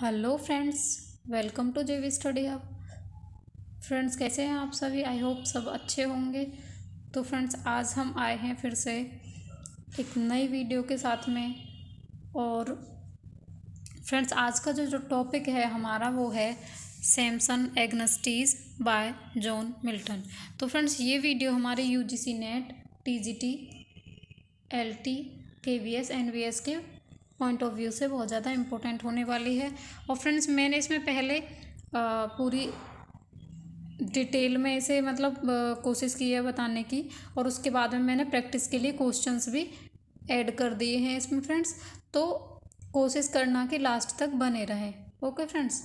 Hello friends, welcome to जेवी study hub. Friends, कैसे हैं आप सभी? आई होप सब अच्छे होंगे। तो फ्रेंड्स, आज हम आए हैं फिर से एक नई वीडियो के साथ में। और फ्रेंड्स, आज का जो जो टॉपिक है हमारा वो है Samson Agonistes by John Milton. तो फ्रेंड्स, ये वीडियो हमारे UGC NET, TGT, LT, KVS, NVS के पॉइंट ऑफ व्यू से बहुत ज़्यादा इम्पोर्टेंट होने वाली है। और फ्रेंड्स, मैंने इसमें पहले पूरी डिटेल में इसे कोशिश की है बताने की, और उसके बाद में मैंने प्रैक्टिस के लिए क्वेश्चंस भी ऐड कर दिए हैं इसमें फ्रेंड्स। तो कोशिश करना कि लास्ट तक बने रहें। Okay friends.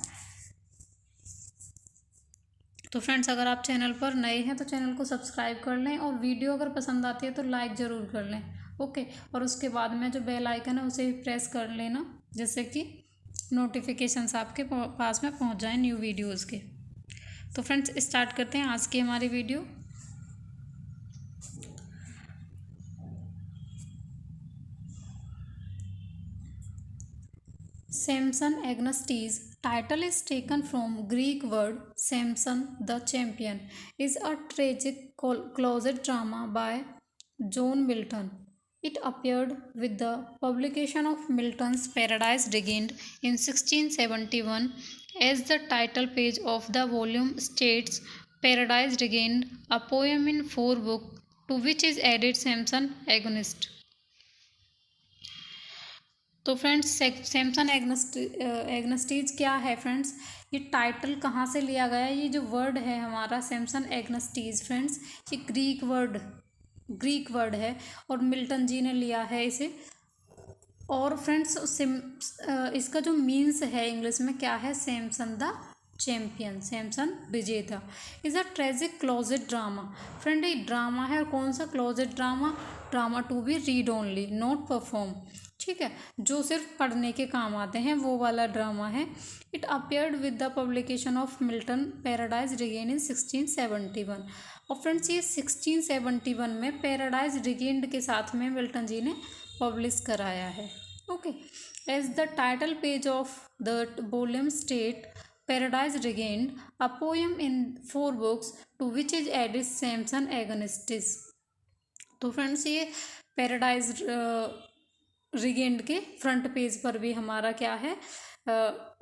तो फ्रेंड्स, अगर आप चैनल पर नए हैं तो चैनल को सब्सक्राइब कर लें, और वीडियो अगर पसंद आती है तो लाइक ज़रूर कर लें। ओके। और उसके बाद में जो बेल आइकन है उसे प्रेस कर लेना, जिससे कि नोटिफिकेशंस आपके पास में पहुंच जाएं न्यू वीडियोस के। तो फ्रेंड्स, स्टार्ट करते हैं आज की हमारी video. Samson Agnostis title is taken from Greek word Samson the Champion, is a tragic closet drama by John Milton. It appeared with the publication of Milton's Paradise Regained in 1671. As the title page of the volume states, Paradise Regained, a poem in 4 books, to which is added Samson Agonist. तो friends, Samson एग्नस्टीज क्या है friends? ये title कहाँ से लिया गया है? ये जो वर्ड है हमारा सैमसन एग्नस्टीज फ्रेंड्स, ये ग्रीक वर्ड है, और मिल्टन जी ने लिया है इसे। और फ्रेंड्स, इसका जो मीन्स है इंग्लिश में क्या है? सैमसन द चैम्पियन, सैमसन विजेता, is a tragic closet drama. Friend, ये ड्रामा है, और कौन सा? Closet drama. Drama to be read only, not perform. ठीक है, जो सिर्फ पढ़ने के काम आते हैं, वो वाला ड्रामा है। It appeared with the publication of Milton Paradise regain in 1671। और फ्रेंड्स, ये 1671 में पैराडाइज रिगेन्ड के साथ में मिल्टन जी ने पब्लिश कराया है। Okay. As the title page of the volume state, Paradise Regained, a poem in 4 books, to which is added Samson Agonistes. तो फ्रेंड्स, ये पैराडाइज रिगेंड के फ्रंट पेज पर भी हमारा क्या है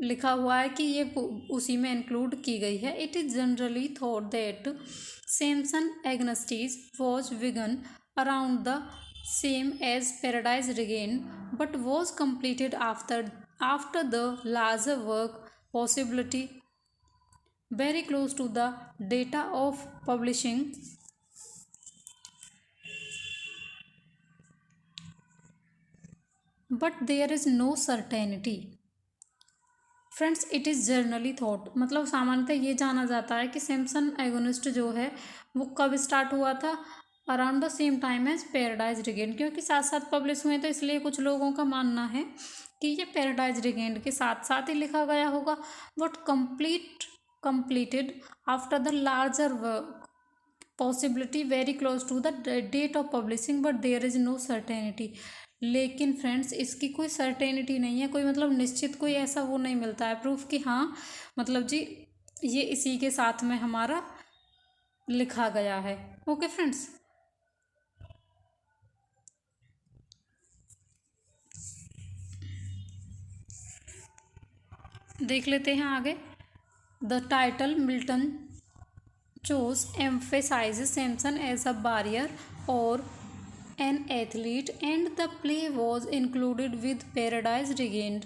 लिखा हुआ है कि ये उसी में इंक्लूड की गई है। It is generally thought that Samson Agonistes was begun around the same as Paradise regain, but was completed after the larger work, possibility very close to the data of publishing. But there is no certainty. Friends, it is generally thought, मतलब सामान्यतः ये जाना जाता है कि Samson agonist जो है वो कब स्टार्ट हुआ था? Around the same time as Paradise Regained, क्योंकि साथ साथ पब्लिश हुए, तो इसलिए कुछ लोगों का मानना है कि ये पैराडाइज रिगेंड के साथ साथ ही लिखा गया होगा। But completed after the larger work, possibility very close to the date of publishing, but there is no certainty. लेकिन फ्रेंड्स, इसकी कोई सर्टेनिटी नहीं है, कोई निश्चित कोई ऐसा वो नहीं मिलता है प्रूफ कि हाँ जी ये इसी के साथ में हमारा लिखा गया है। Okay friends. देख लेते हैं आगे। The title Milton chose emphasizes Samson as a warrior or an athlete, and the play was included with Paradise Regained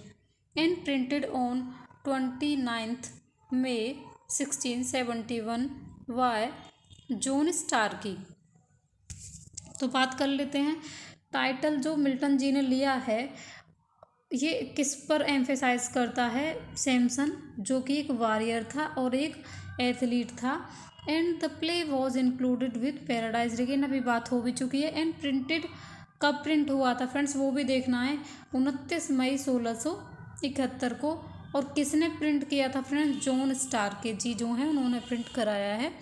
and printed on 29th May 1671 by John Starkey। तो बात कर लेते हैं, टाइटल जो मिल्टन जी ने लिया है ये किस पर एम्फेसाइज करता है? सैमसन, जो कि एक वॉरियर था और एक एथलीट था। And the play was included with paradise regain, अभी बात हो भी चुकी है। एंड प्रिंटेड, कब प्रिंट हुआ था फ्रेंड्स वो भी देखना है, 29 मई 1671 को। और किसने प्रिंट किया था फ्रेंड्स? जॉन स्टार्के जी जो हैं उन्होंने प्रिंट कराया है।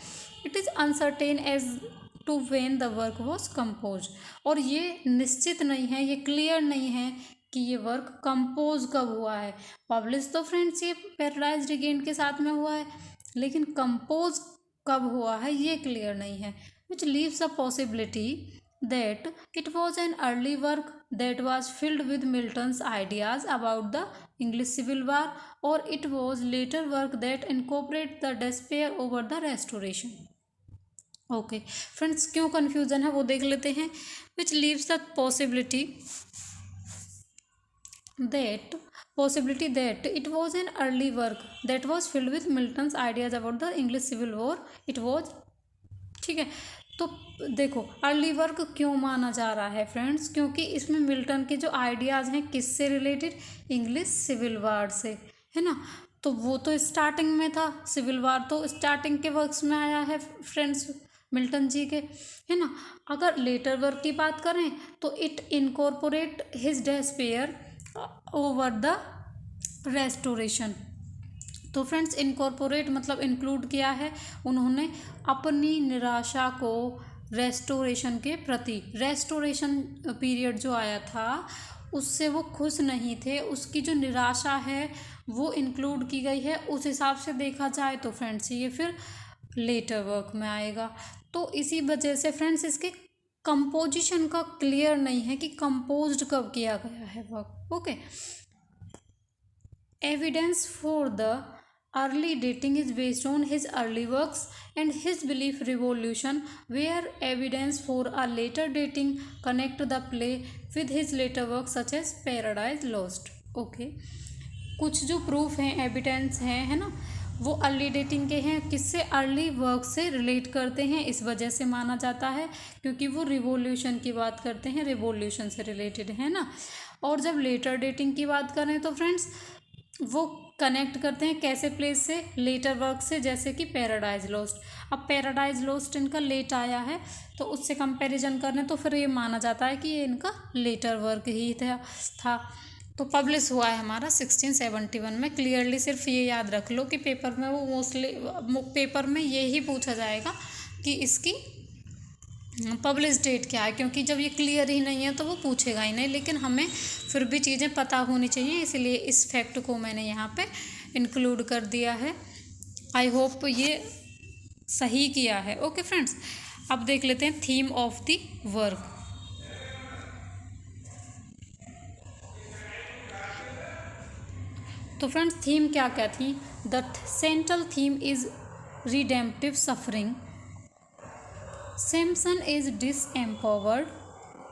It is uncertain as to when the work was compose, और ये निश्चित नहीं है, ये क्लियर नहीं है कि ये वर्क कंपोज कब हुआ है। पब्लिश तो फ्रेंड्स ये पैराडाइज रिगेन्ड के साथ में हुआ है, लेकिन कंपोज कब हुआ है ये क्लियर नहीं है। विच leaves a possibility that it was an early work that was filled with Milton's ideas about the English Civil War, or it was later work that incorporated the despair over the Restoration. Okay friends, क्यों confusion है वो देख लेते हैं। विच leaves the possibility that it was an early work that was filled with Milton's ideas about the English Civil War. It was, ठीक है। तो देखो अर्ली वर्क क्यों माना जा रहा है फ्रेंड्स, क्योंकि इसमें मिल्टन के जो आइडियाज़ हैं किससे रिलेटेड, इंग्लिश सिविल वार से, है ना। तो वो तो स्टार्टिंग में था, सिविल वार तो स्टार्टिंग के वर्क्स में आया है फ्रेंड्स मिल्टन जी के, है ना। अगर लेटर वर्क की बात करें तो it incorporate his despair over the restoration. तो फ्रेंड्स इनकॉर्पोरेट मतलब इंक्लूड किया है उन्होंने अपनी निराशा को रेस्टोरेशन के प्रति। रेस्टोरेशन पीरियड जो आया था उससे वो खुश नहीं थे, उसकी जो निराशा है वो इंक्लूड की गई है। उस हिसाब से देखा जाए तो फ्रेंड्स ये फिर लेटर वर्क में आएगा। तो इसी वजह से फ्रेंड्स इसके कंपोजिशन का क्लियर नहीं है कि कंपोज्ड कब किया गया है work. Okay, evidence for the early dating is based on his early works and his belief revolution, where evidence for a later dating connect the play with his later works such as Paradise Lost. Okay, कुछ जो proof हैं, evidence हैं, है ना, वो early dating के हैं, किससे, अर्ली वर्क से रिलेट करते हैं। इस वजह से माना जाता है क्योंकि वो रिवोल्यूशन की बात करते हैं, रिवोल्यूशन से रिलेटेड है ना। और जब लेटर डेटिंग की बात करें तो फ्रेंड्स वो कनेक्ट करते हैं कैसे प्लेस से, लेटर वर्क से, जैसे कि पैराडाइज लॉस्ट। अब पैराडाइज लॉस्ट इनका लेट आया है तो उससे कंपैरिजन करें तो फिर ये माना जाता है कि ये इनका लेटर वर्क ही था। तो पब्लिश हुआ है हमारा 1671 में। क्लियरली सिर्फ ये याद रख लो कि पेपर में वो मोस्टली पेपर में ये ही पूछा जाएगा कि इसकी पब्लिश डेट क्या है, क्योंकि जब ये क्लियर ही नहीं है तो वो पूछेगा ही नहीं। लेकिन हमें फिर भी चीज़ें पता होनी चाहिए, इसलिए इस फैक्ट को मैंने यहाँ पे इंक्लूड कर दिया है। आई होप ये सही किया है। ओके फ्रेंड्स, अब देख लेते हैं थीम ऑफ द वर्क। तो फ्रेंड्स थीम क्या क्या थी, the central theme is redemptive suffering. Samson is disempowered,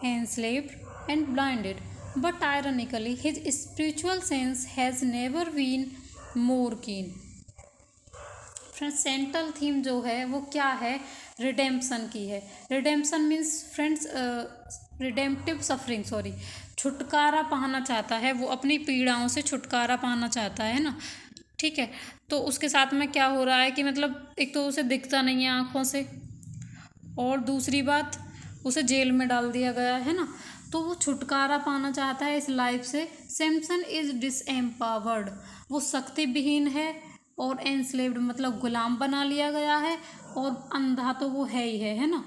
enslaved, and blinded, but ironically, his spiritual sense has never been more keen. Friends central theme जो है वो क्या है, redemption की है। Redemption means friends redemptive suffering, sorry, छुटकारा पाना चाहता है, वो अपनी पीड़ाओं से छुटकारा पाना चाहता है ना, ठीक है। तो उसके साथ में क्या हो रहा है कि मतलब एक तो उसे दिखता नहीं है आँखों से, और दूसरी बात उसे जेल में डाल दिया गया है ना, तो वो छुटकारा पाना चाहता है इस लाइफ से। सैमसन इज डिसएम्पावर्ड, वो शक्ति विहीन है, और एनस्लेव्ड मतलब गुलाम बना लिया गया है, और अंधा तो वो है ही है ना।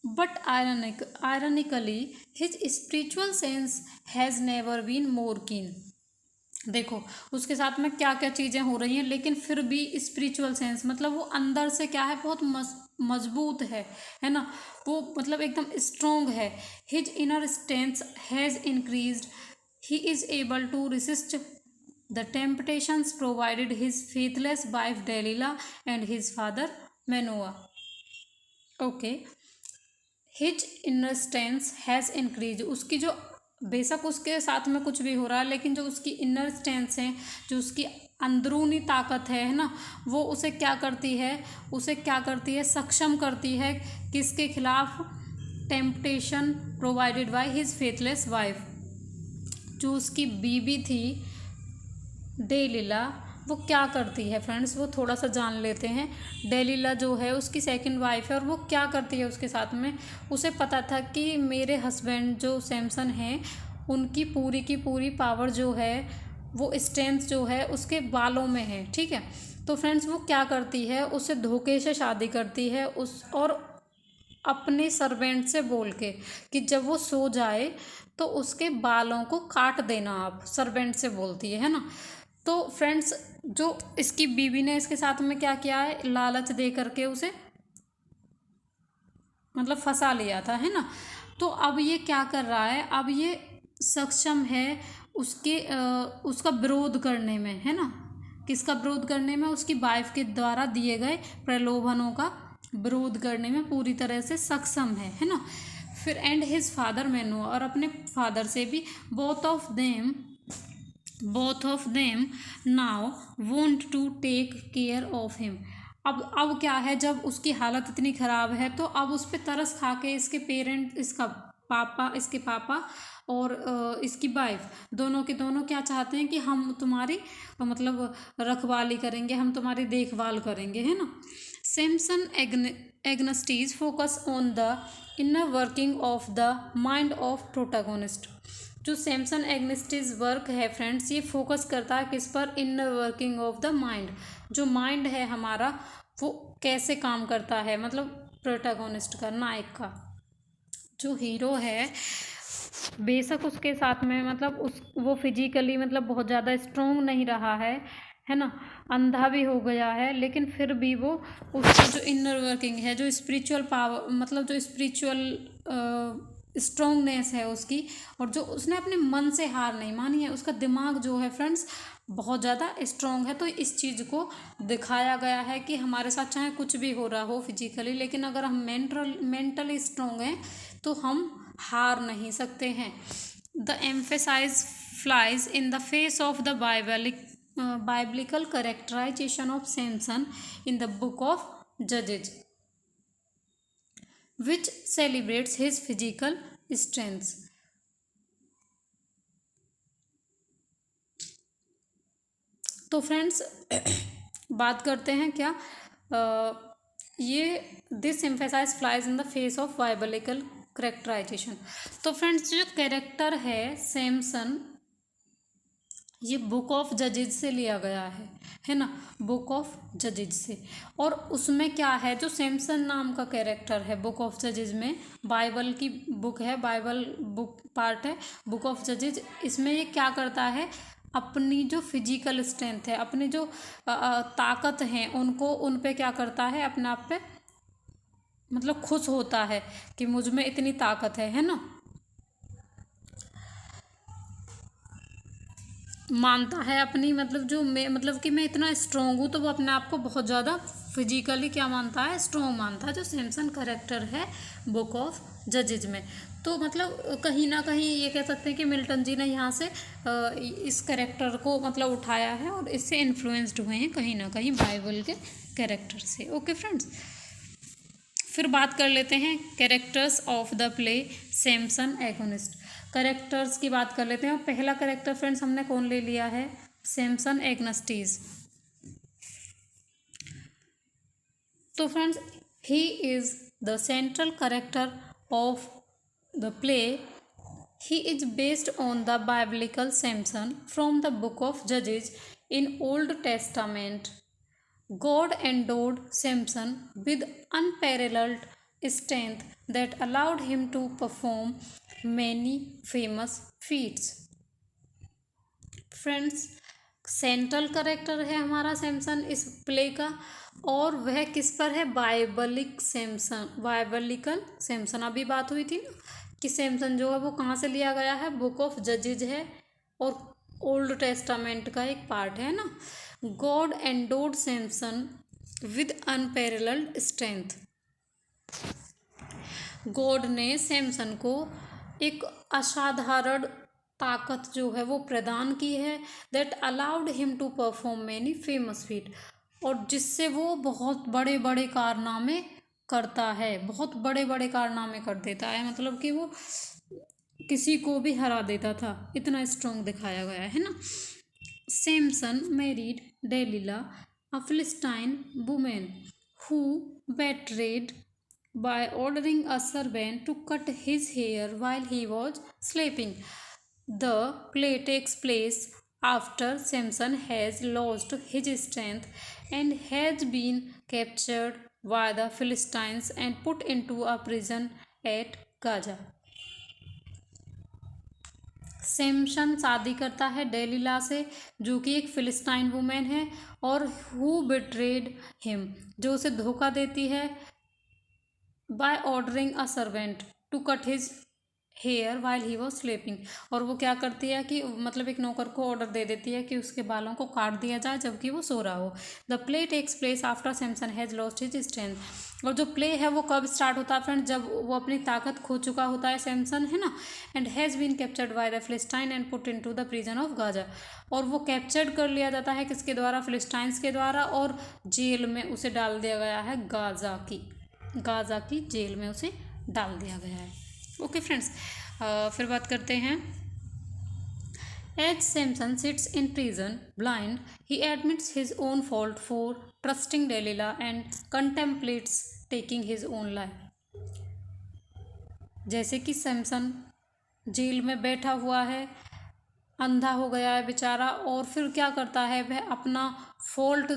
But ironically his spiritual sense has never been more keen. देखो उसके साथ में क्या क्या चीज़ें हो रही हैं, लेकिन फिर भी स्पिरिचुअल सेंस मतलब वो अंदर से क्या है, बहुत मजबूत है ना, वो मतलब एकदम स्ट्रोंग है। His inner strength has increased, he is able to resist the temptations provided his faithless wife Delilah and his father Manoah. Okay, his inner strength has increase, उसकी जो, बेशक उसके साथ में कुछ भी हो रहा है, लेकिन जो उसकी इनर स्ट्रेंथ है, जो उसकी अंदरूनी ताकत है ना, वो उसे क्या करती है, सक्षम करती है किसके खिलाफ, temptation provided by his faithless wife. जो उसकी बीवी थी डेलिला, वो क्या करती है फ्रेंड्स, वो थोड़ा सा जान लेते हैं। डेलिला जो है उसकी सेकंड वाइफ है, और वो क्या करती है उसके साथ में, उसे पता था कि मेरे हस्बैंड जो सैमसन हैं उनकी पूरी की पूरी पावर जो है, वो स्ट्रेंथ जो है उसके बालों में है, ठीक है। तो फ्रेंड्स वो क्या करती है, उससे धोखे से शादी करती है, और अपने सर्वेंट से बोल के कि जब वो सो जाए तो उसके बालों को काट देना, आप सर्वेंट से बोलती है ना। तो फ्रेंड्स, जो इसकी बीवी ने इसके साथ में क्या किया है, लालच दे करके उसे मतलब फंसा लिया था, है ना। तो अब ये क्या कर रहा है, अब ये सक्षम है उसके उसका विरोध करने में, है ना। किसका विरोध करने में, उसकी वाइफ के द्वारा दिए गए प्रलोभनों का विरोध करने में पूरी तरह से सक्षम है ना। फिर एंड हिज फादर मैनो, और अपने फादर से भी, both of them now want to take care of him. अब क्या है, जब उसकी हालत इतनी ख़राब है तो अब उस पर तरस खा के इसके पेरेंट, इसके पापा और इसकी वाइफ, दोनों के दोनों क्या चाहते हैं कि हम तुम्हारी मतलब रखवाली करेंगे, हम तुम्हारी देखभाल करेंगे, है ना। Samson Agonistes focus on the inner working of the mind of protagonist. जो सैमसन एग्नस्टीज वर्क है फ्रेंड्स, ये फोकस करता है किस पर, inner working of the mind. जो माइंड है हमारा वो कैसे काम करता है, मतलब प्रोटागोनिस्ट का, नायक का। जो हीरो है बेशक उसके साथ में मतलब वो फिजिकली मतलब बहुत ज़्यादा स्ट्रोंग नहीं रहा है ना, अंधा भी हो गया है, लेकिन फिर भी वो उसका जो इनर वर्किंग है, जो स्पिरिचुअल पावर, मतलब जो स्पिरिचुअल स्ट्रोंगनेस है उसकी, और जो उसने अपने मन से हार नहीं मानी है, उसका दिमाग जो है फ्रेंड्स बहुत ज़्यादा स्ट्रोंग है। तो इस चीज़ को दिखाया गया है कि हमारे साथ चाहे कुछ भी हो रहा हो फिजिकली, लेकिन अगर हम मेंटली स्ट्रोंग हैं तो हम हार नहीं सकते हैं। The emphasise flies in the face of the biblical characterization of Samson in the book of Judges, which celebrates his physical strength. तो फ्रेंड्स बात करते हैं क्या, ये this emphasise flies in the face of biblical characterisation. तो friends जो character है Samson, ये बुक ऑफ जजेज से लिया गया है ना, बुक ऑफ जजेज से। और उसमें क्या है, जो सैमसन नाम का कैरेक्टर है बुक ऑफ जजेज में, बाइबल की बुक है, बाइबल बुक पार्ट है बुक ऑफ जजेज। इसमें ये क्या करता है, अपनी जो फिजिकल स्ट्रेंथ है, अपनी जो ताकत हैं उनको, उन पे क्या करता है, अपने आप पे मतलब खुश होता है कि मुझ में इतनी ताकत है ना, मानता है अपनी मतलब जो मैं मतलब कि मैं इतना स्ट्रोंग हूँ, तो वो अपने आप को बहुत ज़्यादा फिजिकली क्या मानता है, स्ट्रोंग मानता है, जो सैमसन कैरेक्टर है बुक ऑफ जजेज में। तो मतलब कहीं ना कहीं ये कह सकते हैं कि मिल्टन जी ने यहाँ से इस कैरेक्टर को मतलब उठाया है और इससे इन्फ्लुएंस्ड हुए हैं कहीं ना कहीं बाइबल के कैरेक्टर से। ओके फ्रेंड्स, फिर बात कर लेते हैं characters of the play Samson agonist. Characters की बात कर लेते हैं, और पहला कैरेक्टर फ्रेंड्स हमने कौन ले लिया है, सैमसन एग्नस्टीज। तो friends he is the central character of the play. He is based on the biblical Samson from the book of जजेज in Old Testament. God endowed Samson with unparalleled strength that allowed him to perform many famous feats. Friends, central character है हमारा सैमसन इस play का, और वह किस पर है, बाइबलिकल सैमसन। अभी बात हुई थी ना कि सैमसन जो है वो कहाँ से लिया गया है, बुक ऑफ जजेज है और ओल्ड टेस्टामेंट का एक पार्ट है ना। God endowed Samson with unparalleled strength. God ने सैमसन को एक असाधारण ताकत जो है वो प्रदान की है, that allowed him to perform many famous feat, और जिससे वो बहुत बड़े बड़े कारनामे करता है, बहुत बड़े बड़े कारनामे कर देता है, मतलब कि वो किसी को भी हरा देता था, इतना स्ट्रॉन्ग दिखाया गया है ना। Samson married Delilah, a Philistine woman who betrayed by ordering a servant to cut his hair while he was sleeping. The play takes place after Samson has lost his strength and has been captured by the Philistines and put into a prison at Gaza. Samson शादी करता है Delilah से, जो कि एक Philistine women है, और who betrayed him, जो उसे धोखा देती है, by ordering a servant to cut his hair while he was sleeping. और वो क्या करती है कि मतलब एक नौकर को ऑर्डर दे देती है कि उसके बालों को काट दिया जाए जबकि वो सो रहा हो। The play takes place after Samson has lost his strength. और जो प्ले है वो कब स्टार्ट होता है फ्रेंड, जब वो अपनी ताकत खो चुका होता है सैमसन, है ना। And has been captured by the Philistine and put into the prison of Gaza. और वो कैप्चर्ड कर लिया जाता है किसके द्वारा, फिलिस्टाइंस के द्वारा, और जेल में उसे डाल दिया गया है, गाजा की जेल में उसे डाल दिया गया है। ओके फ्रेंड्स, फिर बात करते हैं। As Samson sits in prison blind, he admits his own fault for trusting Delilah and contemplates taking his own life. जैसे कि सैमसन जेल में बैठा हुआ है, अंधा हो गया है बेचारा, और फिर क्या करता है, वह अपना फॉल्ट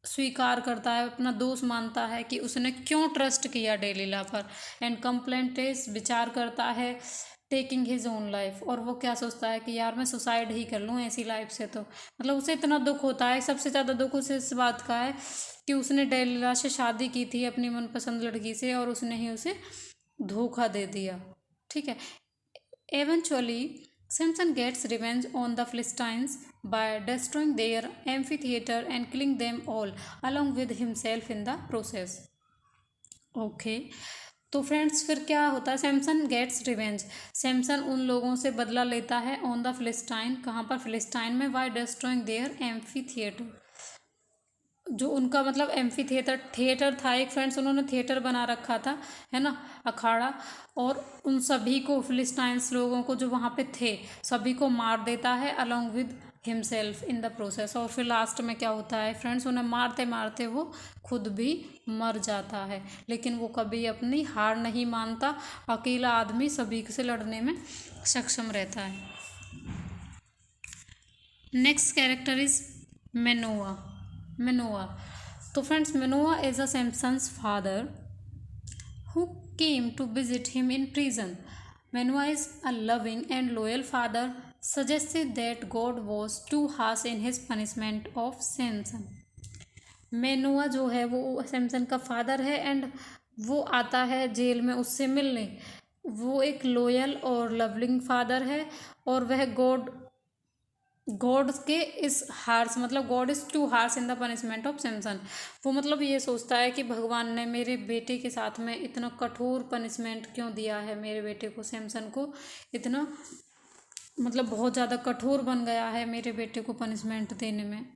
स्वीकार करता है, अपना दोष मानता है कि उसने क्यों ट्रस्ट किया डेलीला पर। एंड कंप्लेंटेस विचार करता है टेकिंग हिज ओन लाइफ, और वो क्या सोचता है कि यार मैं सुसाइड ही कर लूँ ऐसी लाइफ से। तो मतलब उसे इतना दुख होता है, सबसे ज़्यादा दुख उसे इस बात का है कि उसने डेलीला से शादी की थी अपनी मनपसंद लड़की से, और उसने ही उसे धोखा दे दिया। ठीक है। Eventually, Samson gets revenge on the Philistines by destroying their amphitheater and killing them all, along with himself in the process. Okay तो फ्रेंड्स फिर क्या होता है, सैमसन गेट्स रिवेंज, सैमसन उन लोगों से बदला लेता है ऑन द फिलिस्टाइन, कहाँ पर, फिलिस्टाइन में, by destroying their amphitheatre, जो उनका मतलब एम्फी थिएटर था एक फ्रेंड्स, उन्होंने थिएटर बना रखा था, है ना, अखाड़ा, और उन सभी को, फिलिस्टाइंस लोगों को जो वहाँ पे थे सभी को मार देता है along with himself in the process. और फिर लास्ट में क्या होता है फ्रेंड्स, उन्हें मारते मारते वो खुद भी मर जाता है, लेकिन वो कभी अपनी हार नहीं मानता, अकेला आदमी सभी से लड़ने में सक्षम रहता है। Next character is Manoah. तो friends Manoah is a Samson's father who came to visit him in prison. Manoah is a loving and loyal father, suggested that God was too harsh in his punishment of Samson. मेनुआ जो है वो सैमसन का father है, and वो आता है jail में उससे मिलने। वो एक लॉयल और लवलिंग फादर है, और वह गॉड के इस हार्स, मतलब God is too harsh in the punishment of Samson. वो मतलब ये सोचता है कि भगवान ने मेरे बेटे के साथ में इतना कठोर पनिशमेंट क्यों दिया है, मेरे बेटे को, सैमसन को इतना मतलब बहुत ज़्यादा कठोर बन गया है मेरे बेटे को पनिशमेंट देने में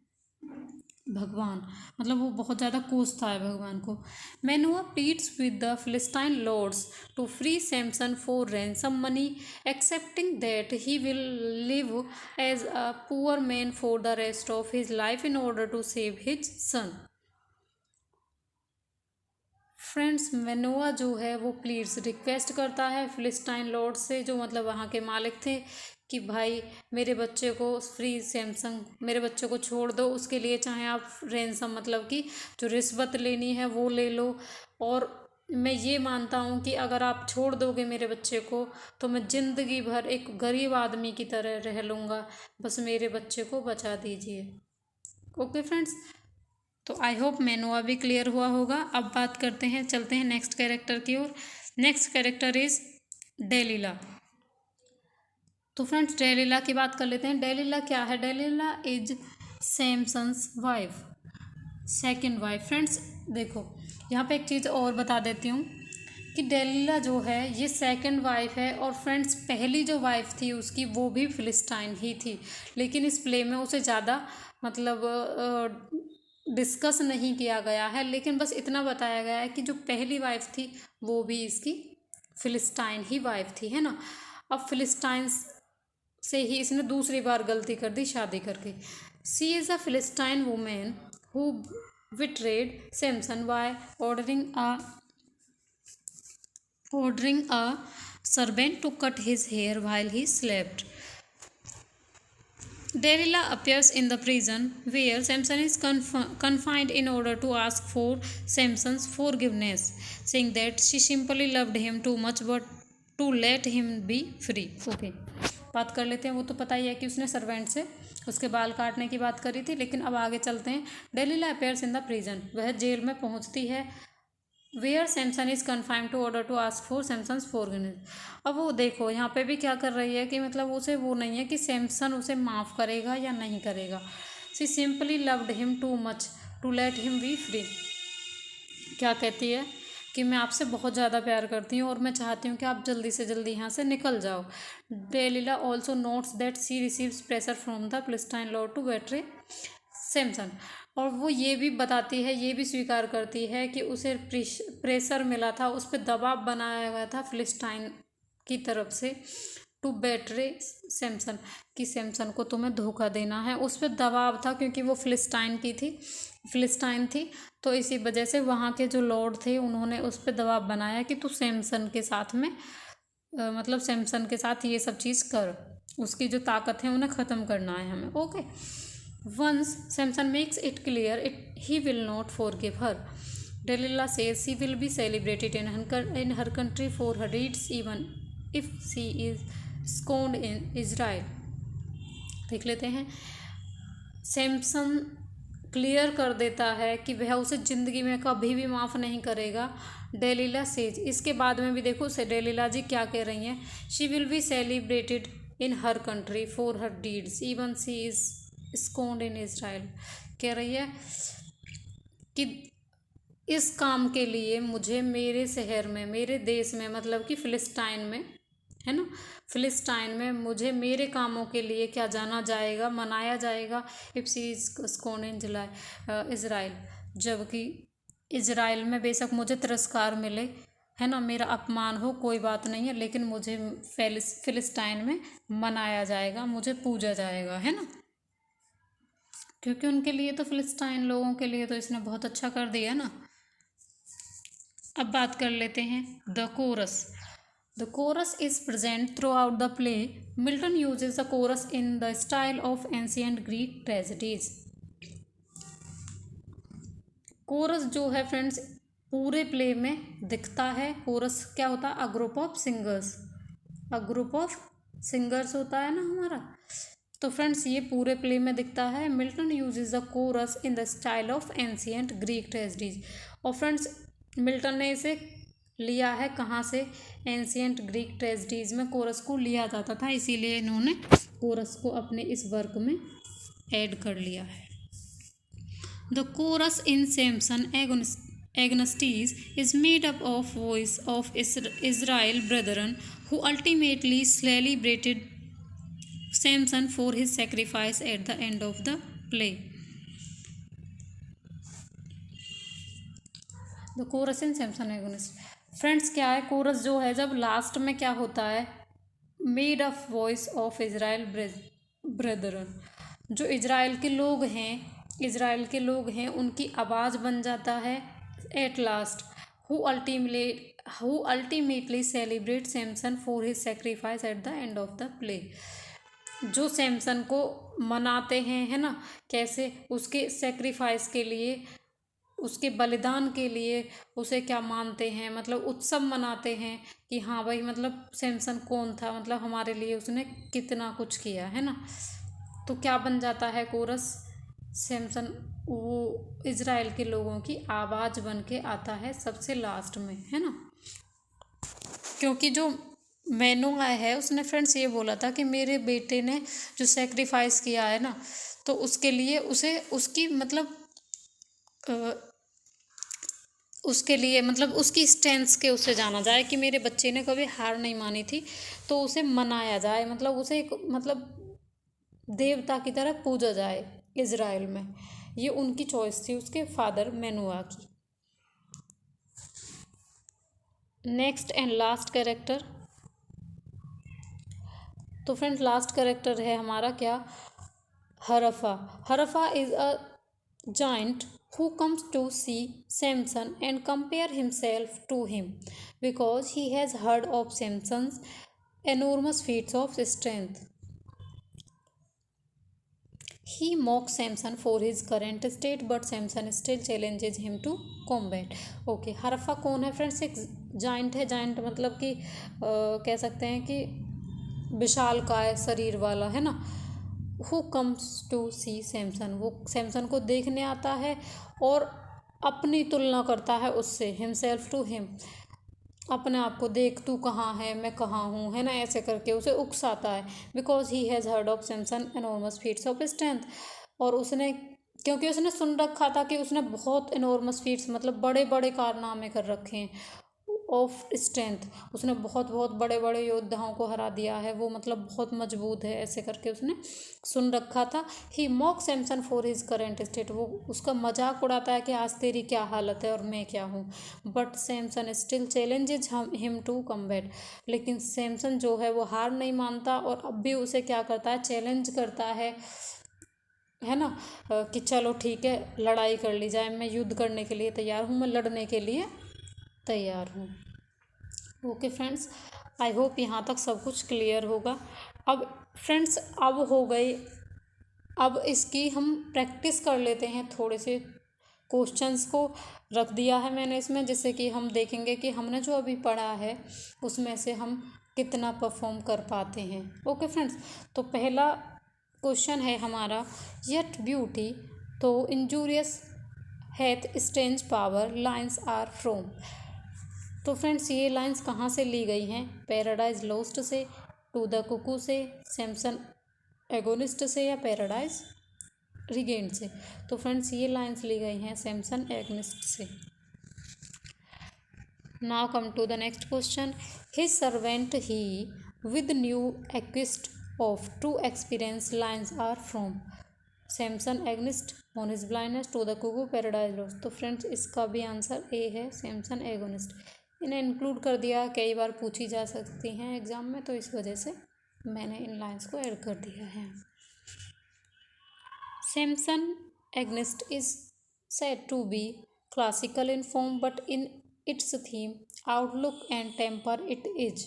भगवान, मतलब वो बहुत ज़्यादा कोसता है भगवान को। Manoah pleads with the Philistine lords to free Samson for ransom money, accepting that he will live as a poor man for the rest of his life in order to save his son. Friends Manoah जो है वो pleads, request करता है Philistine Lord से, जो मतलब वहाँ के मालिक थे, कि भाई मेरे बच्चे को फ्री, सैमसन मेरे बच्चे को छोड़ दो, उसके लिए चाहे आप रैंसम मतलब कि जो रिश्वत लेनी है वो ले लो, और मैं ये मानता हूँ कि अगर आप छोड़ दोगे मेरे बच्चे को तो मैं ज़िंदगी भर एक गरीब आदमी की तरह रह लूँगा, बस मेरे बच्चे को बचा दीजिए। ओके फ्रेंड्स, तो आई होप मेनुआ भी क्लियर हुआ होगा। अब बात करते हैं, चलते हैं नेक्स्ट कैरेक्टर की ओर। Next character is Delilah. तो फ्रेंड्स डेलीला की बात कर लेते हैं। डेलीला क्या है, Delilah is Samson's wife, second wife. Friends देखो यहाँ पे एक चीज़ और बता देती हूँ कि डेलीला जो है ये सेकंड वाइफ है, और फ्रेंड्स पहली जो वाइफ थी उसकी वो भी फिलिस्टाइन ही थी, लेकिन इस प्ले में उसे ज़्यादा मतलब डिस्कस नहीं किया गया है, लेकिन बस इतना बताया गया है कि जो पहली वाइफ थी वो भी इसकी फिलिस्टाइन ही वाइफ थी, है ना। अब फिलिस्टाइंस से ही इसने दूसरी बार गलती कर दी शादी करके। She is a Philistine woman who betrayed Samson by ordering a servant to cut his hair while he slept. Delilah appears in the prison where Samson is confined in order to ask for Samson's forgiveness, saying that she simply loved him too much but to let him be free. Okay. बात कर लेते हैं। वो तो पता ही है कि उसने सर्वेंट से उसके बाल काटने की बात करी थी, लेकिन अब आगे चलते हैं। Delilah appears in the prison, वह जेल में पहुंचती है। Where Samson is confined to order to ask for Samson's forgiveness. अब वो देखो यहाँ पे भी क्या कर रही है कि मतलब उसे वो नहीं है कि सैमसन उसे माफ़ करेगा या नहीं करेगा। She simply loved him too much to let him be free. क्या कहती है कि मैं आपसे बहुत ज़्यादा प्यार करती हूँ और मैं चाहती हूँ कि आप जल्दी से जल्दी यहाँ से निकल जाओ। Delilah also notes that she receives pressure from the Philistine lord to betray Samson. और वो ये भी बताती है, ये भी स्वीकार करती है कि उसे प्रेशर मिला था, उस पर दबाव बनाया गया था फिलिस्टाइन की तरफ से टू बेट्रे सैमसन, कि सैमसन को तुम्हें धोखा देना है। उस पर दबाव था क्योंकि वो फिलिस्टाइन थी, तो इसी वजह से वहाँ के जो लॉर्ड थे उन्होंने उस पर दबाव बनाया कि तू सैमसन के साथ में मतलब सैमसन के साथ ये सब चीज़ कर, उसकी जो ताकत है उन्हें ख़त्म करना है हमें। Okay. Once Samson makes it clear he will not forgive her. Delilah says she will be celebrated in her country for her deeds even if she is scorned in Israel. देख लेते हैं। सैमसन क्लियर कर देता है कि वह उसे ज़िंदगी में कभी भी माफ़ नहीं करेगा। डेलिला सेज, इसके बाद में भी देखो से डेलिला जी क्या कह रही हैं। She will be celebrated in her country for her deeds even she is scorned in Israel. कह रही है कि इस काम के लिए मुझे मेरे शहर में, मेरे देश में, मतलब कि फ़िलिस्टाइन में, है ना, फ़िलिस्टाइन में मुझे मेरे कामों के लिए क्या जाना जाएगा, मनाया जाएगा। If she is scorned in Israel, जबकि इज़राइल में बेशक मुझे तिरस्कार मिले, है ना, मेरा अपमान हो, कोई बात नहीं है, लेकिन मुझे फ़िलिस्टाइन में मनाया जाएगा, मुझे पूजा जाएगा, है ना, क्योंकि उनके लिए तो फ़िलिस्टाइन लोगों के लिए तो इसने बहुत अच्छा कर दिया ना। अब बात कर लेते हैं the chorus. The chorus is present throughout the play. Milton uses the chorus in the style of ancient Greek tragedies. Chorus जो है फ्रेंड्स पूरे प्ले में दिखता है। कोरस क्या होता है? A group of singers, a group of singers होता है ना हमारा। तो फ्रेंड्स ये पूरे प्ले में दिखता है। Milton uses the chorus in the style of ancient Greek tragedies. और फ्रेंड्स मिल्टन ने इसे लिया है कहाँ से? एंशियंट ग्रीक ट्रेजेडीज में कोरस को लिया जाता था, इसीलिए इन्होंने कोरस को अपने इस वर्क में ऐड कर लिया है। The chorus in Samson Agonistes is made up of voice of Israel brethren who ultimately celebrated Samson for his sacrifice at the end of the play. The chorus in Samson agonist. Friends क्या है coarse जो है, जब last में क्या होता है? Made of voice of Israel Brethren, जो इज़राइल के लोग हैं उनकी आवाज़ बन जाता है at last. Who ultimately celebrate Samson for his sacrifice at the end of the play. जो सैमसन को मनाते हैं, है ना, कैसे? उसके सेक्रीफाइस के लिए, उसके बलिदान के लिए उसे क्या मानते हैं, मतलब उत्सव मनाते हैं कि हाँ भाई, मतलब सैमसन कौन था, मतलब हमारे लिए उसने कितना कुछ किया, है ना। तो क्या बन जाता है कोरस? सैमसन वो इज़राइल के लोगों की आवाज़ बन के आता है सबसे लास्ट में, है ना। क्योंकि जो मैनुआ है उसने फ्रेंड्स ये बोला था कि मेरे बेटे ने जो सेक्रीफाइस किया है ना, तो उसके लिए उसे उसकी मतलब उसके लिए मतलब उसकी स्ट्रेंथ के उससे जाना जाए कि मेरे बच्चे ने कभी हार नहीं मानी थी, तो उसे मनाया जाए, मतलब उसे एक मतलब देवता की तरह पूजा जाए इज़राइल में। ये उनकी चॉइस थी, उसके फादर मैनुआ की। नेक्स्ट एंड लास्ट कैरेक्टर, तो फ्रेंड्स लास्ट कैरेक्टर है हमारा क्या? Harapha. Harapha is a giant who comes to see Samson and compare himself to him because he has heard of Samson's enormous feats of strength. He mock Samson for his current state but Samson still challenges him to combat. Okay, Harapha कौन है friends? एक giant है। Giant मतलब कि कह सकते हैं कि विशालकाय शरीर वाला, है ना। हु कम्स टू सी सैमसन, वो सैमसन को देखने आता है और अपनी तुलना करता है उससे, हिमसेल्फ टू हिम, अपने आप को देख, तू कहाँ है, मैं कहाँ हूँ, है ना, ऐसे करके उसे उकसाता है। Because he has heard of Samson enormous feats of strength, और उसने, क्योंकि उसने सुन रखा था कि उसने बहुत एनॉर्मस फीट्स मतलब बड़े बड़े कारनामे कर रखे हैं ऑफ स्ट्रेंथ, उसने बहुत बहुत बड़े बड़े योद्धाओं को हरा दिया है, वो मतलब बहुत मजबूत है, ऐसे करके उसने सुन रखा था। He mock Samson for his current state, वो उसका मजाक उड़ाता है कि आज तेरी क्या हालत है और मैं क्या हूँ। But Samson still challenges him to combat, लेकिन सैमसन जो है वो हार नहीं मानता और अब भी उसे क्या करता है, चैलेंज करता है ना, कि चलो ठीक है, लड़ाई कर ली जाए, मैं युद्ध करने के लिए तैयार हूँ, मैं लड़ने के लिए तैयार हूँ। ओके फ्रेंड्स, आई होप यहाँ तक सब कुछ क्लियर होगा। अब फ्रेंड्स, अब हो गई, अब इसकी हम प्रैक्टिस कर लेते हैं, थोड़े से क्वेश्चंस को रख दिया है मैंने इसमें, जैसे कि हम देखेंगे कि हमने जो अभी पढ़ा है उसमें से हम कितना परफॉर्म कर पाते हैं। ओके फ्रेंड्स, तो पहला क्वेश्चन है हमारा, yet beauty though injurious hath strange power lines are from. तो फ्रेंड्स, ये लाइंस कहाँ से ली गई हैं? पैराडाइज लोस्ट से, टू द कुकू से, सैमसन एगोनिस्ट से, या पैराडाइज रिगेंड से। तो फ्रेंड्स, ये लाइंस ली गई हैं सैमसन एगनिस्ट से। Now come to the next question, his servant he with new acquist of true experience lines are from. Samson Agonistes, on his blindness, to the cuckoo, Paradise Lost. तो friends, इसका भी answer A है, Samson agonist. इन्हें include कर दिया, कई बार पूछी जा सकती हैं एग्जाम में, तो इस वजह से मैंने इन लाइंस को ऐड कर दिया है। Samson Agonistes is said to be classical in form but in its theme, outlook and temper it is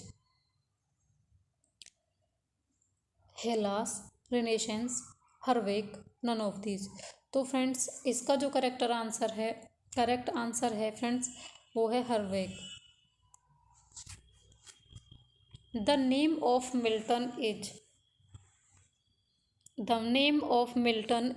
Hellas, Renaissance, Hebraic, none of these. तो फ्रेंड्स, इसका जो करेक्ट आंसर है फ्रेंड्स, वो है हर्विक। The name of Milton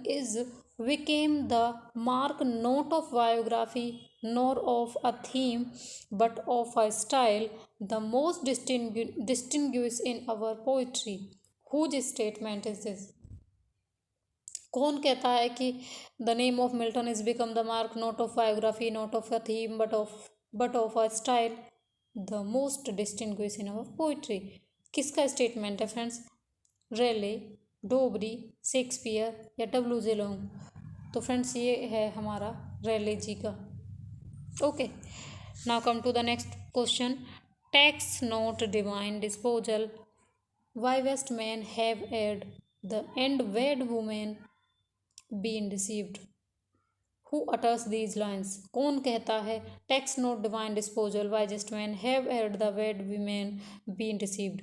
is became the mark not of biography nor of a theme but of a style the most distinguished in our poetry. Whose statement is this? कौन कहता है कि the name of Milton is become the mark not of biography not of a theme but of a style the most distinguish in our poetry? किसका statement है friends? Raleigh, Dobree, Shakespeare या W J Long? तो friends, ये है हमारा Raleigh ji का। Okay, now come to the next question, tax not divine disposal, wisest man have erred the and wed women been deceived. Who utters these lines? कौन कहता है tax not divine disposal, wisest men have erred the bad women been deceived?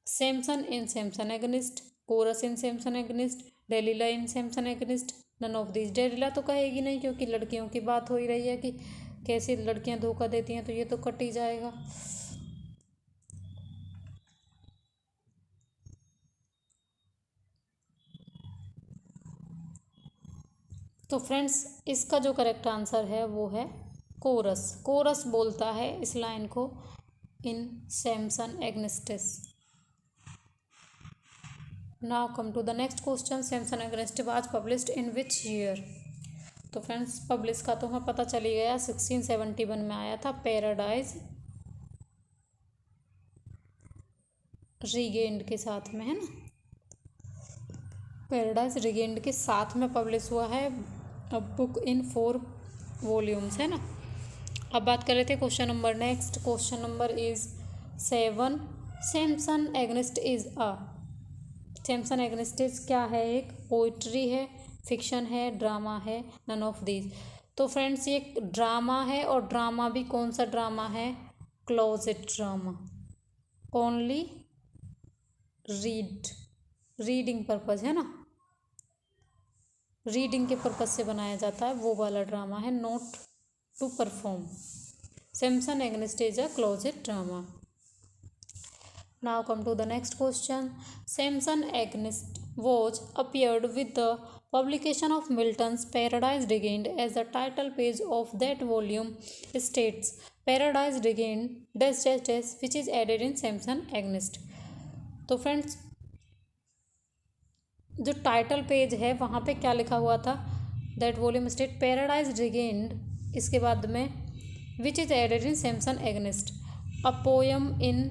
Samson in Samson Agonistes, chorus in Samson Agonistes, Delilah in Samson Agonistes, none of these. Delilah तो कहेगी नहीं, क्योंकि लड़कियों की बात हो ही रही है कि कैसी लड़कियां धोखा देती हैं, तो ये तो कट ही जाएगा। तो फ्रेंड्स, इसका जो करेक्ट आंसर है वो है कोरस। कोरस बोलता है इस लाइन को in Samson Agonistes. Now come to the next question, Samson Agonistes was published in which year? तो फ्रेंड्स, पब्लिश का तो हमें पता चली गया, 1671 में आया था, पैराडाइज रिगेंड के साथ में, है ना, पैराडाइज रिगेंड के साथ में पब्लिश हुआ है, बुक इन 4 वॉल्यूम्स, है ना। अब बात कर रहे थे question number, next question number is 7, Samson Agonistes is a. Samson Agonistes क्या है? एक पोइट्री है, फिक्शन है, ड्रामा है, नन ऑफ दीज। तो फ्रेंड्स, ये ड्रामा है, और ड्रामा भी कौन सा ड्रामा है? Closet drama, only reading purpose, है ना। रीडिंग के पर्पज से बनाया जाता है वो वाला ड्रामा है, not to perform. Samson Agonistes is a closet drama. Now come to the next question. Samson Agonist was appeared with the publication of Milton's Paradise Regained as the title page of that volume states Paradise Regained dash dash dash which is added in Samson Agonist। तो friends जो title page है वहाँ पे क्या लिखा हुआ था, that volume state Paradise Regained, इसके बाद में which is added in Samson Agonistes, a poem in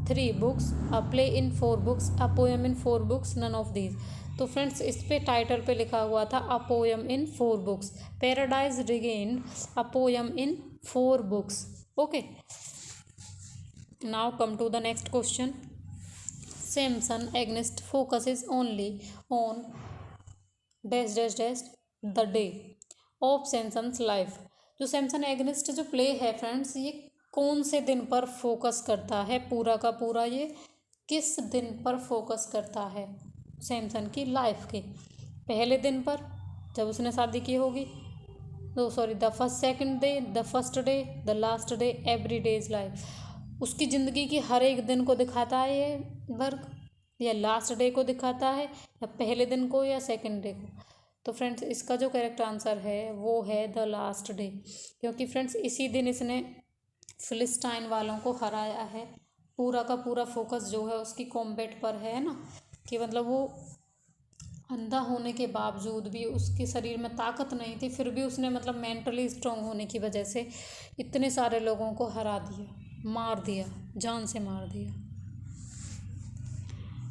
3 books, a play in 4 books, a poem in 4 books, none of these. तो फ्रेंड्स इस पे टाइटल पे लिखा हुआ था a poem in 4 books, Paradise Regained a poem in 4 books। Okay, now come to the next question. Samson Agonist focuses only on dash dash dash the day of Samson's life। जो Samson agonist जो play है friends, ये कौन से दिन पर focus करता है, पूरा का पूरा ये किस दिन पर फोकस करता है, सैमसन की लाइफ के पहले दिन पर जब उसने शादी की होगी, तो sorry the first second day, the first day, the last day, every day is life. उसकी ज़िंदगी की हर एक दिन को दिखाता है ये वर्क, या लास्ट डे को दिखाता है, या पहले दिन को, या सेकंड डे को। तो फ्रेंड्स इसका जो करेक्ट आंसर है वो है द लास्ट डे, क्योंकि फ्रेंड्स इसी दिन इसने फिलिस्टाइन वालों को हराया है। पूरा का पूरा फोकस जो है उसकी कॉम्बैट पर है ना, कि मतलब वो अंधा होने के बावजूद भी उसके शरीर में ताकत नहीं थी, फिर भी उसने मतलब मेंटली स्ट्रांग होने की वजह से इतने सारे लोगों को हरा दिया, मार दिया, जान से मार दिया।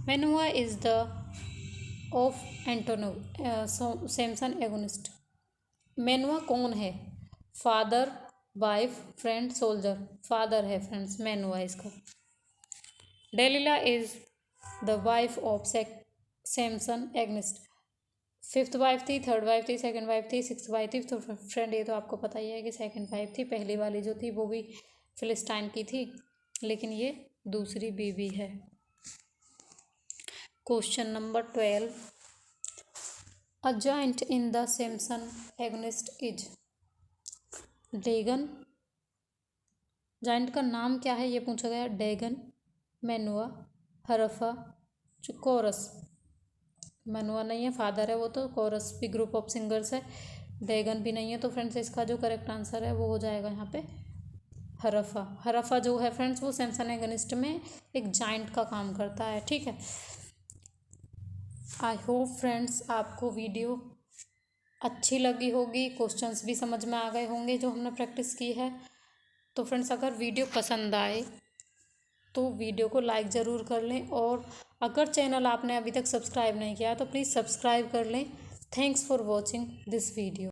मेनुआ इज द ऑफ एंटोनो सैमसन एगोनिस्ट। मेनुआ कौन है, father, wife, friend, soldier. Father है फ्रेंड्स मेनुआ इसका। Delilah is the wife of Samson Agonistes. 5th wife थी, 3rd वाइफ थी, 2nd वाइफ थी, 6th वाइफ थी। तो फ्रेंड ये तो आपको पता ही है कि 2nd वाइफ थी, पहली वाली जो थी वो भी फिलिस्टाइन की थी, लेकिन ये दूसरी बीवी है। Question number 12, a giant in the Samson Agonistes is. Dagon, giant का नाम क्या है ये पूछा गया। डेगन, मेनुआ, हरफा, कोरस। मेनुआ नहीं है, फादर है वो, तो कोरस भी ग्रुप ऑफ सिंगर्स है, डेगन भी नहीं है। तो फ्रेंड्स इसका जो करेक्ट आंसर है वो हो जाएगा यहाँ पे हरफा। हरफा जो है फ्रेंड्स वो सैमसन एगनिस्ट में एक जॉइंट का काम करता है, ठीक है। आई होप फ्रेंड्स आपको वीडियो अच्छी लगी होगी, क्वेश्चंस भी समझ में आ गए होंगे जो हमने प्रैक्टिस की है। तो फ्रेंड्स अगर वीडियो पसंद आए तो वीडियो को लाइक ज़रूर कर लें, और अगर चैनल आपने अभी तक सब्सक्राइब नहीं किया तो प्लीज़ सब्सक्राइब कर लें। Thanks for watching this video.